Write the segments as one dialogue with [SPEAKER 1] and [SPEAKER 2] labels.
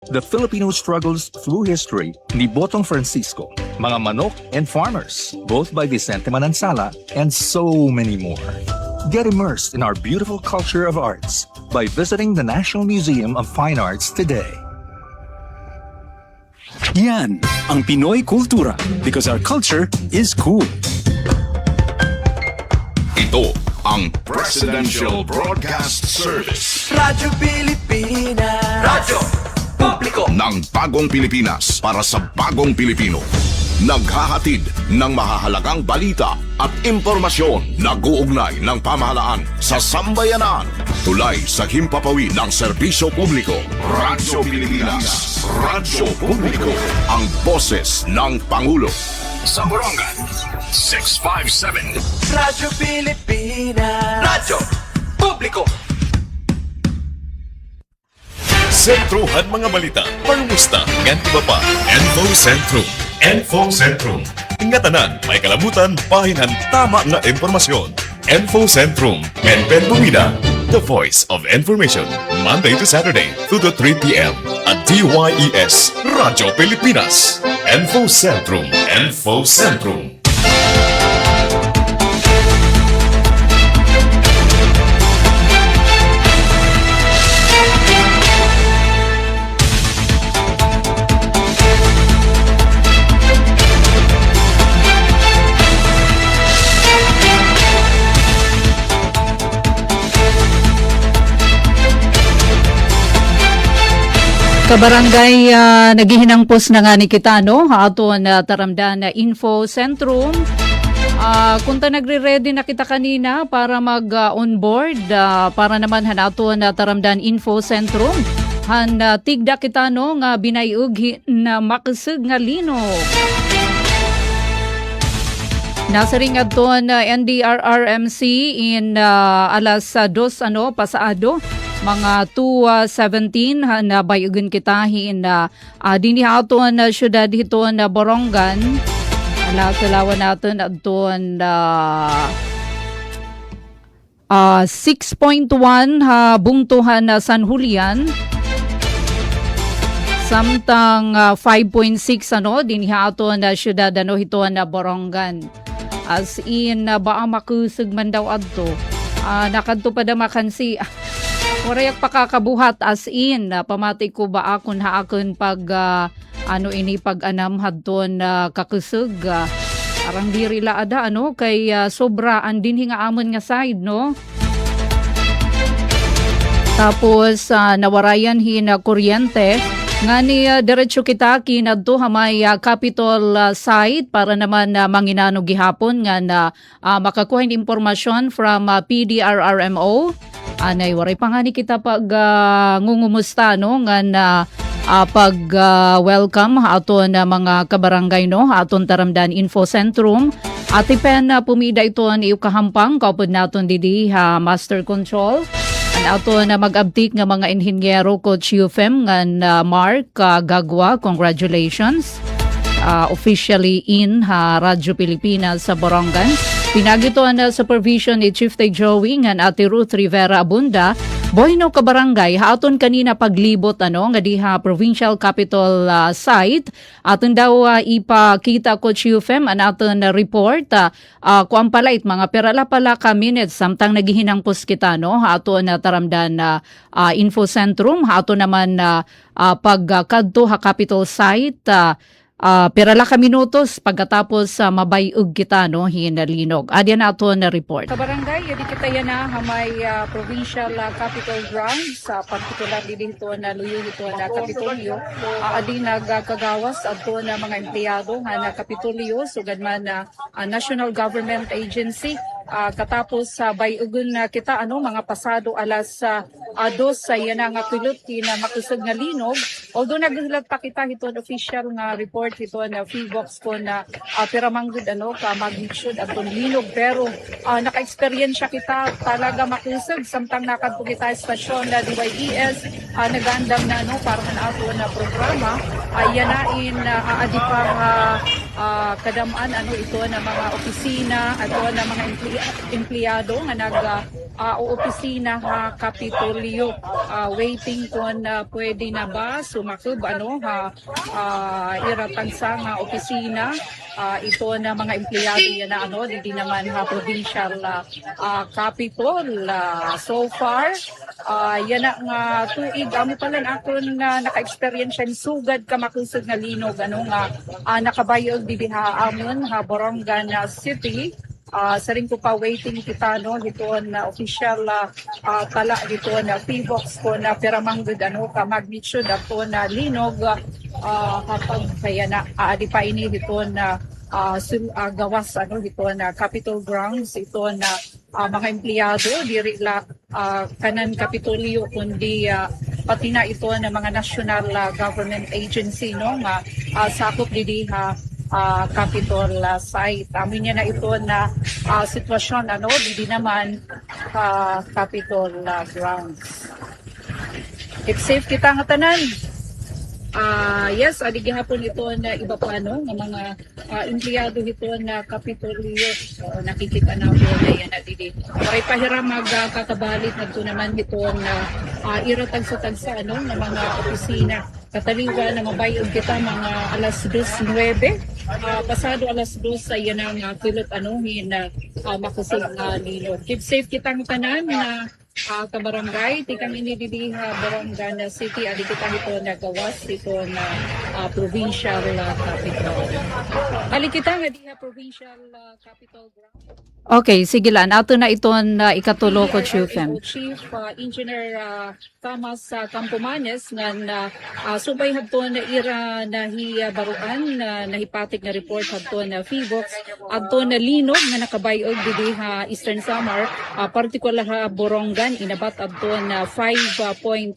[SPEAKER 1] The Filipino struggles through history ni Botong Francisco, mga manok and farmers, both by Vicente Manansala, and so many more. Get immersed in our beautiful culture of arts by visiting the National Museum of Fine Arts today.
[SPEAKER 2] Yan ang Pinoy Kultura because our culture is cool.
[SPEAKER 3] Ito ang Presidential Broadcast Service.
[SPEAKER 4] Radyo Pilipinas. Radyo Publiko
[SPEAKER 3] Ng bagong Pilipinas para sa bagong Pilipino. Naghahatid ng mahahalagang balita at impormasyon na guugnay ng pamahalaan sa sambayanan. Tulay sa himpapawid ng serbisyo publiko. Radyo Pilipinas. Radyo Publiko. Ang boses ng Pangulo. Sa Borongan, 657.
[SPEAKER 4] Radyo Pilipinas. Radyo Publiko.
[SPEAKER 5] Sentruhan mga balita, pangumusta, ngan iba pa. Info Centrum. Info Centrum. Ingatanan, may kalabutan, pahinan, tama nga impormasyon. Info Centrum. Benben Bumida, the voice of information. Monday to Saturday, 2 to 3 p.m. at DYES, Radyo Pilipinas. Info Centrum. Info Centrum.
[SPEAKER 6] Kabarangay, naghihinangpos na nga ni kita, no? Aton taramdan na Info Centrum. Kung nagre-ready na kita kanina para mag-onboard, para naman hanaton taramdan Info Centrum. Tigda kita, no? Nga binayug na makasig nga linog. Nasa ring aton NDRRMC in alas 2 pasaado. Mga 2:17 na bayugan kita na dinihaton na syudad hito na Borongan. Alawan natin aton 6.1 bungtuhan na San Julian. Samtang 5.6 dinihaton na syudad hito na Borongan. As in baa makusig man daw adto. Nakadto pa da makansi. Warayak pakakabuhat as in, pamati ko ba akon haakon pag pag-anam hadton kakusog. Arang diri la ada kay sobra andin hinga amon nga side, no? Tapos nawarayan hina kuryente nga ni diretso kita kinadto hamay Capitol site para naman manginano gihapon nga na makakuha ng impormasyon from PDRRMO. Anay waray pa nga ni kita pag ngungumusta nga na pag welcome aton mga kabarangay aton taramdan Info Centrum. Atipen pumida ito ni kahampang kaupod naton didi master control. Aton mag-update nga mga inhinyero Coach UFM nga Mark Gagwa, congratulations. Officially in Radyo Pilipinas sa Borongan. Pinagito na supervision ni Chief Tay Joey nga Ate Ruth Rivera Abunda. Boy no kabarangay, aton kanina paglibot nga diha provincial capital site. Aton daw ipakita Coach UFM an aton report. Kuan palait mga perala pala ka minutes samtang naghihinangpos kita aton taramdan Info Centrum. Aton naman pagkadto capital site. Perala ka minutos pagkatapos mabayug kita hinalinog. Adyan na ito na report. Kabarangay, yun kita yan hamay provincial capital grounds, partikular dito na luyo ito na Kapitolyo. Adi nagkagawas ato na mga empleyado na Kapitolyo, sugad man na National Government Agency. Katapos bayugon na kita mga pasado alas 2 sa yan nga pilot na makusog nga linog. Although naghulat pa kita ito official nga report ito na feebox ko na piramanggod ka magnitude at linog, pero naka-experience kita talaga makusog samtang nakadto kita estasyon na DYES nagandam na para na ato na programa yanain aadi pa kadamaan ito na mga opisina at na mga empleyado nga o opisina ha Kapitolyo. Waiting kung pwede na ba sumakub iratag sa nga opisina. Ito na mga empleyado yan na hindi naman provincial capital. So far, yan na nga tuig amo pala ako na naka-experience yan sugad ka makusog nga linog nakabayog dibiha amon Borongan City. Sa rin ko pa waiting kita dito na official tala dito na P-box ko na piramanggod ka magnitude ato na linog kapag kaya na di pa ini dito na gawas dito na Capitol Grounds ito na mga empleyado diri la kanan Kapitolyo kundi pati na ito na mga national government agency nga sakop diha Capitol site. Amin niya na ito na sitwasyon hindi naman Capitol grounds. Keep safe kita nga tanan. Yes, gihapon ito na iba pa nga mga empleyado ito na Kapitolyo. Nakikita na po na yan na dili. Maray pahiram magkakabalit na ito naman ito na iratag sa tagsa na mga opisina. Kataliwa na mabayod kita mga alas 2:09. Pasado alas 2 ay yan ang kilot na makusog nilo. Keep safe kitang tanan na kabarangay, tikang inididiha Borongan City, kita ito na gawas ito na provincial capital. Balik kita nga diha provincial capital ground. Okay, sige lang. Ato na ito na ikatulo ko, Chief Engineer Thomas Campomanes nga subay hadto na ira na baruan na nahipatik na report hadto na P-box adto na linog nga nakabayog diha Eastern Samar partikular Borongan inabat adto na 5.6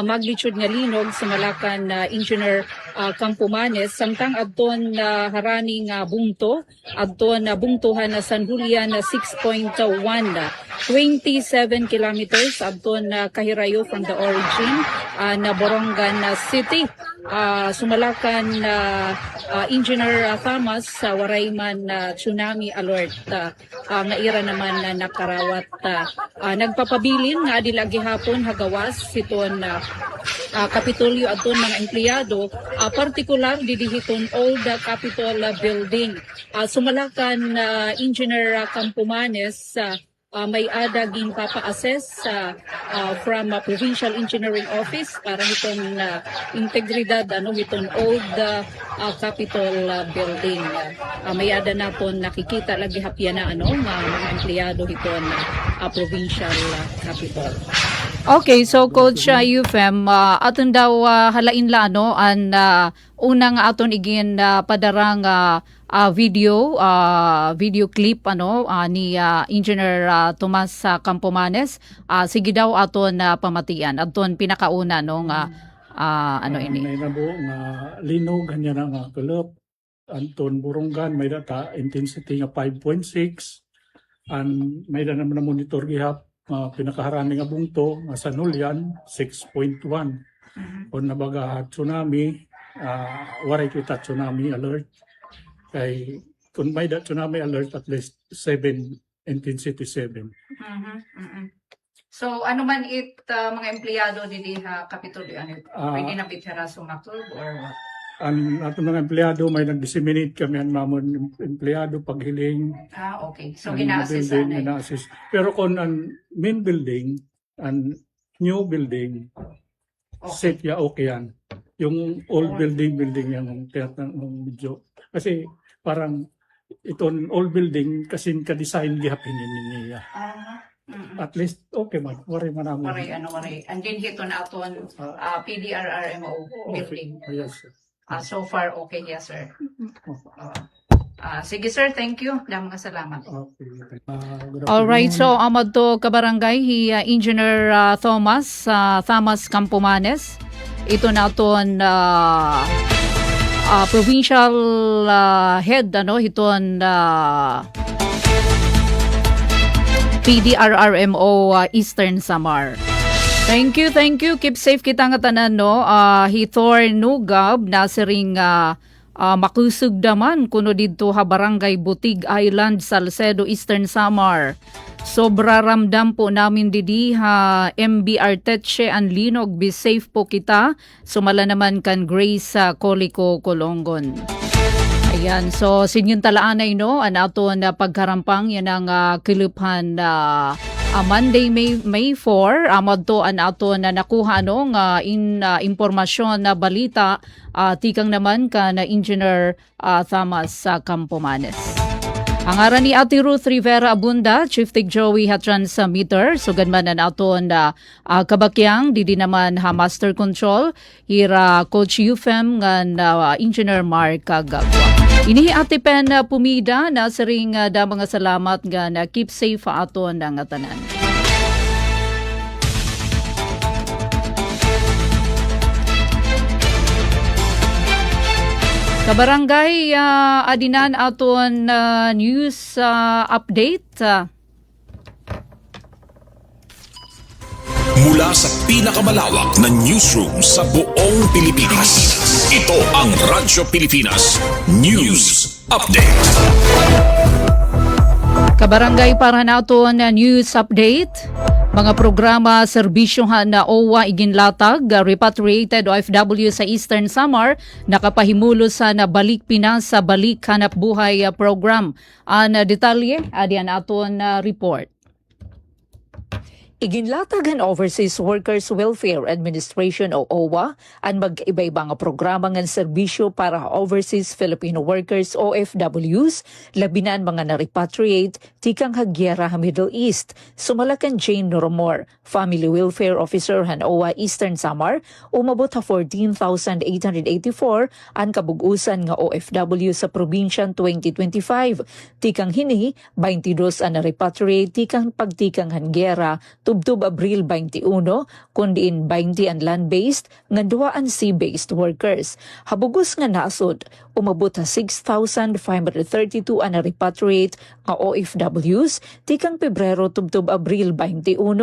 [SPEAKER 6] magnitude nga linog sa Malacan Engineer Campomanes samtang adto na haraning bungto adto na bungtuhan na San Julian na 6.1 27 kilometers adto na kahirayo from the origin na Borongan City. Sumalakan Engineer Thomas sa Warayman tsunami alert nga ira naman na nakarawat nagpapabilin nga adila gihapon hagawas siton Kapitolyo adton mga empleyado partikular didihiton old Capitol building. Sumalakan Engineer Campomanes may adaging papa-assess from Provincial Engineering Office para itong integridad itong old Capitol building. May ada na po nakikita lagi hapya na mga empleyado itong Provincial Capitol. Okay, so Coach Eufem, aton daw halain la an unang aton igin padarang video clip ni Engineer Tomas Campomanes. Sige daw aton pamatian aton pinakauna ini.
[SPEAKER 7] May nabo nga linog ganyan nga kulop anton Borongan may data intensity nga 5.6 and may na naman na monitor gihap pinakaharani nga bungto nga San Julian 6.1. Kung nabaga tsunami waray kita tsunami alert kay kung may tsunami alert at least 7 intensity 7.
[SPEAKER 6] So ano man mga empleyado diha Kapitolyo pwede na bitera sumakub or what?
[SPEAKER 7] Ang ato mga empleyado may nag-disseminate kami ang mamon empleyado paghiling.
[SPEAKER 6] Okay. So gina-assist
[SPEAKER 7] pero kung ang main building and new building safe okay yan. Yung old building yung tinatanong medyo kasi parang itong old building kasi ka-design gihapin niya. At least okay man. Waray man namin.
[SPEAKER 6] Waray. And din hito na aton PDRRMO building.
[SPEAKER 7] Yes, sir.
[SPEAKER 6] So far okay, yes sir. Sige sir, thank you. Mga salamat.
[SPEAKER 7] Okay.
[SPEAKER 6] Alright, so amad to kabarangay Engineer Thomas Campomanes. Ito na aton provincial head hiton PDRRMO Eastern Samar. Thank you. Keep safe kita nga tanan Hithor Nugab na siring makusog daman kuno didto ha Barangay Butig Island, Salcedo, Eastern Samar. Sobra ramdam po namin didi ha MB Arteche ang linog, be safe po kita. Sumala naman kan Grace sa Colico, Colongon. Ayan, so sinyong talaanay no, ang ato na pagkarampang yan ang kiluphan na Monday, May 4, amad to ang ato na nakuha no, impormasyon na balita, tikang naman ka na Engineer Thomas Campomanes. Ang aran ni Ate Ruth Rivera Abunda, Chief Tig Joey ha transmitter, sugad man ang ato na kabakyang, didi naman ha master control, hira Coach Ufem nga Engineer Mark Gagwa. Inihi Ate Pen Pumida na siring da mga salamat nga na keep safe ha ato nga tanan. Kabarangay, adinan aton news update.
[SPEAKER 3] Mula sa pinakamalawak na newsroom sa buong Pilipinas. Ito ang Radyo Pilipinas News Update.
[SPEAKER 6] Kabarangay, para naton news update. Mga programa, serbisyohan na OWA iginlatag, repatriated OFW sa Eastern Samar, nakapahimulo sa Balik Pinas sa Balik Hanap Buhay program. Ang detalye, adian aton report. Iginlatag ang Overseas Workers Welfare Administration o OWA ang mag-iba-iba nga programa ng serbisyo para overseas Filipino workers OFWs, labi na ang mga na-repatriate tikang hagyera ha Middle East. Sumalakan Jane Noromor, Family Welfare Officer han OWA Eastern Samar, umabot ha 14,884 ang kabugusan nga OFW sa probinsyan 2025. Tikang hini, 22 ang na-repatriate tikang pagtikang hangyera tubtub Abril 21, kundiin 20 ang land-based, nga 2 ang sea-based workers. Habugos nga nasod, umabot ha 6,532 ang na-repatriate nga OFWs, tikang Pebrero tubtub Abril 21.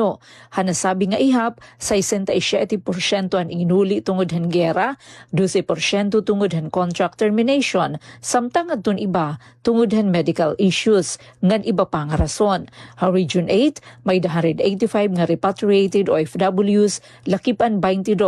[SPEAKER 6] Hanasabi nga ihap, 67% ang inuli tungod han gera, 12% tungod han contract termination, samtang adton iba tungod han medical issues, ngan iba pang rason. Ha Region 8, may 185 nga repatriated OFWs, lakipan 22,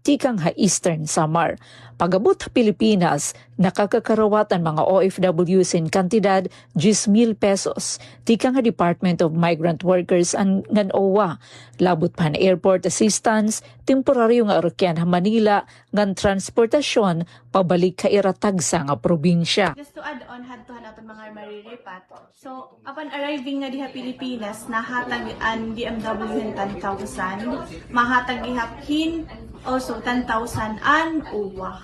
[SPEAKER 6] tikang ha Eastern Samar. Pagabot ha Pilipinas, nakakakarawat ang mga OFWs in kantidad 10,000 pesos. Tikang ha Department of Migrant Workers ang ngan OWA. Labot pa na airport assistance, temporaryo nga arokyan ha Manila, ngan transportasyon, pabalik ka iratag sa nga probinsya.
[SPEAKER 8] Just to add on, hadto natin mga mariripat. So, upon arriving nga diha Pilipinas, nahatag ang DMW 10,000, mahatag ihaphin also 10,000 an OWA.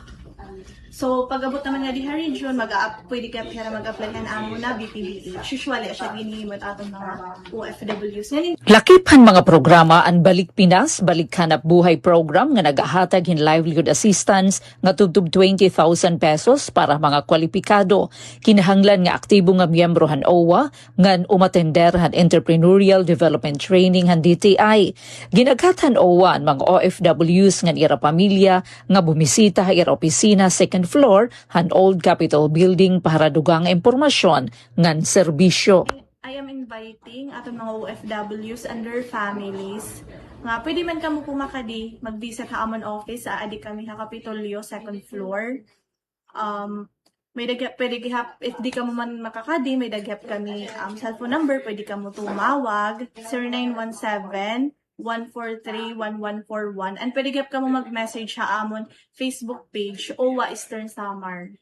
[SPEAKER 8] So, pag-abot naman nga diha region, pwede ka para mag-apply ka na amo na BPBH. Usually, siya ginihimot atong mga OFWs.
[SPEAKER 6] Lakiphan mga programa ang Balik Pinas, Balik Hanap Buhay program nga nagahatag in livelihood assistance nga tubtub 20,000 pesos para mga kwalipikado. Kinahanglan nga aktibo nga miyembro han OWA ngan umatender han entrepreneurial development training han DTI. Ginaghathan OWA ang mga OFWs nga ira pamilya nga bumisita ha ira opisina second floor han Old Capitol Building para dugang impormasyon ngan serbisyo.
[SPEAKER 8] I am inviting atong mga OFWs and their families nga pwede man kamo pumakadi mag-visit ha amon office sa adi kami ha Kapitolyo second floor. May daghap pwede gihap if di ka mo man makakadi, may daghap kami cellphone number, pwede ka mo tumawag 0917-143-1141 and pwede gihap ka mo mag-message sa amon Facebook page OWA Eastern Samar.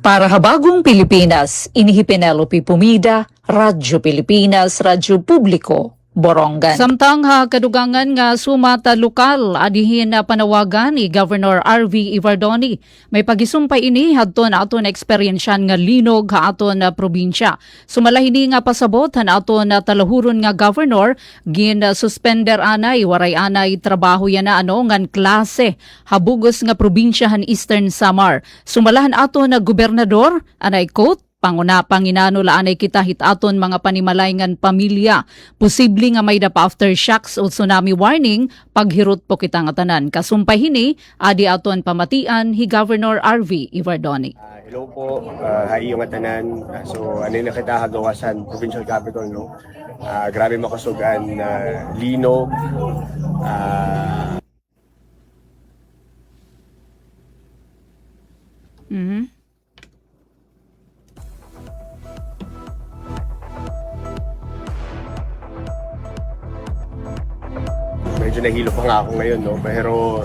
[SPEAKER 6] Para habagong Pilipinas, inihi Penelope Pumida, Radyo Pilipinas, Radyo Publiko, Borongan. Samtang ha kadugangan nga sumata lokal, adihin na panawagan ni Governor RV Ivardoni. May pagisumpay ini hadton aton eksperyensyan nga linog ha aton na probinsya. Sumalahini nga pasabot han aton na talahuron nga governor gin suspender anay waray anay trabaho yan na ngan klase habugos nga probinsya han Eastern Samar. Sumalahan aton na gobernador anay quote Panginano laanay kita hitaton mga panimalayngan pamilya. Posible nga may pa aftershocks o tsunami warning paghirot po kita nga tanan. Kasumpay hini, adi aton pamatian hi Governor RV Ivardoni.
[SPEAKER 9] Hello po, hayo nga tanan. So ano na kita hagawasan provincial capital no. Grabe makasugan linog. Medyo nahilo pa nga ako ngayon, no? Pero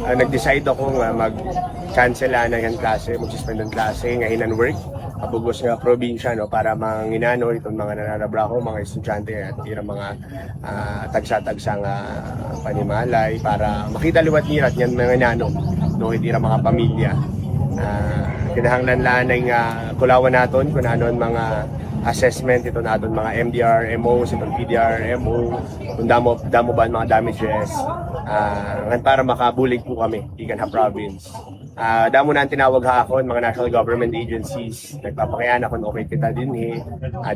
[SPEAKER 9] nag-decide ako nga mag-cancel na yung klase, mag-suspend ng klase, ngayon ang work. Kapugos nga probinsya, no? Para manginano itong mga nananabraho, mga estudyante at tira mga tagsa-tagsa nga panimalay para makita liwat nirat yan mga nano, no? Hindi mga pamilya. Kinahanglan lanay nga kulawan naton kung ano ang mga assessment ito naton mga MDR-MO, itong PDR-MO, kung damo ba ang mga damages para makabulig po kami ikan ha province. Damo na ang tinawag hapon mga national government agencies, nagpapakayan ako okay kita din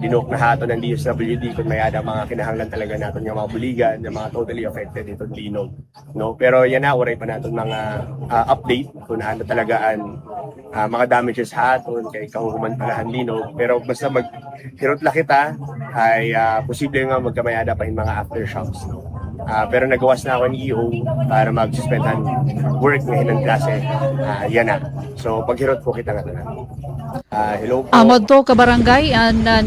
[SPEAKER 9] dinok na hato ng DSWD kung may ada mga kinahanglan talaga natin yung mga buligan, yung mga totally affected itong linog, no? Pero yan na, oray pa natin mga update kung ano talagaan mga damages haton kay kahuhuman palahan linog, pero basta maghirot la kita ay posible nga magkamayada pa yung mga aftershocks, no? Pero nagawas na ako ng EO para mag-suspendan work ng klase. Yan na. So paghirot po kita nga na. Hello po.
[SPEAKER 6] Modto ka barangay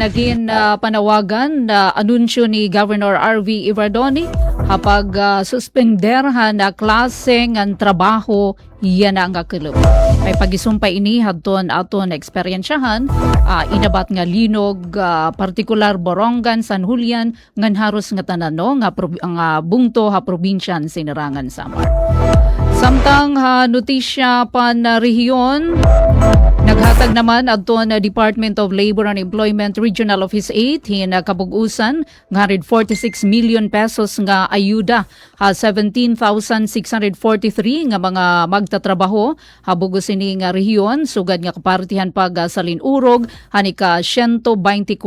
[SPEAKER 6] naging panawagan anunsyo ni Governor RV Ivardoni kapag suspenderhan na klase ng trabaho yan ang kakilap. May pagisumpay ini hadton aton eksperyensyahan inabat nga linog partikular Borongan, San Julian ngan haros nga tanan no nga bungto ha probinsyan sinirangan Samar. Samtang notisya pan rehiyon naghatag naman adton Department of Labor and Employment Regional Office 8 hin kabugusan nga 146 million pesos nga ayuda 17,643 nga mga magtatrabaho habugos ini nga rehiyon sugad nga kapartihan pag salinurog hanika 124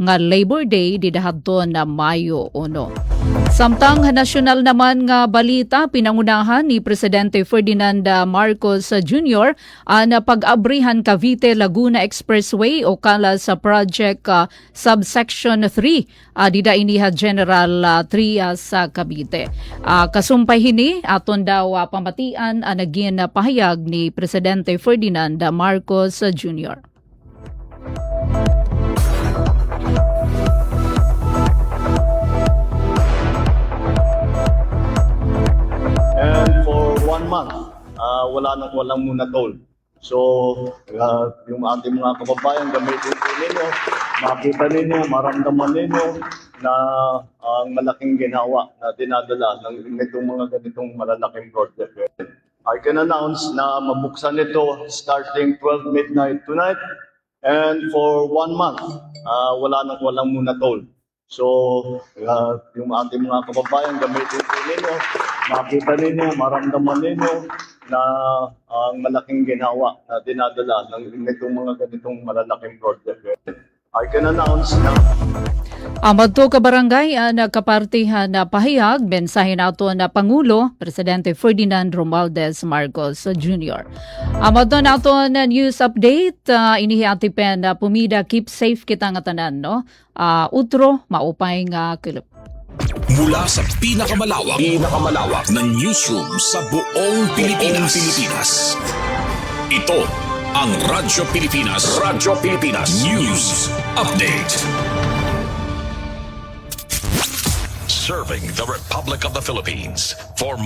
[SPEAKER 6] nga Labor Day didahadton na Mayo 1. Samtang nasyonal naman nga balita pinangunahan ni Presidente Ferdinand Marcos Jr. na pag-abrihan Cavite Laguna Expressway o kala sa project subsection 3 dida iniha General 3 sa Cavite. Kasumpay hini aton daw pamatian naging pahayag ni Presidente Ferdinand Marcos Jr.
[SPEAKER 10] And for 1 month, walang muna toll. So, yung ating mga kababayan, gamitin po ninyo, makita ninyo, maramdaman ninyo na ang malaking ginawa na dinadala ng itong mga ganitong malalaking project. I can announce na mabuksan ito starting 12 midnight tonight. And for 1 month, walang muna toll. So, yung ating mga kababayan, gamitin po ninyo, makita ninyo, maramdaman ninyo na ang malaking ginawa na dinadala ng itong mga ganitong malalaking project. I can announce na
[SPEAKER 6] Amadto ka barangay nagkapartihan na pahayag mensahe nato na Pangulo Presidente Ferdinand Romualdez Marcos Jr. Amadto nato na news update inihiatipen na pumida keep safe kita nga tanan no. Utro maupay nga kilip.
[SPEAKER 11] Mula sa pinakamalawak na newsroom sa buong Pilipinas. Ito ang Radyo Pilipinas News Update. Serving the Republic of the Philippines for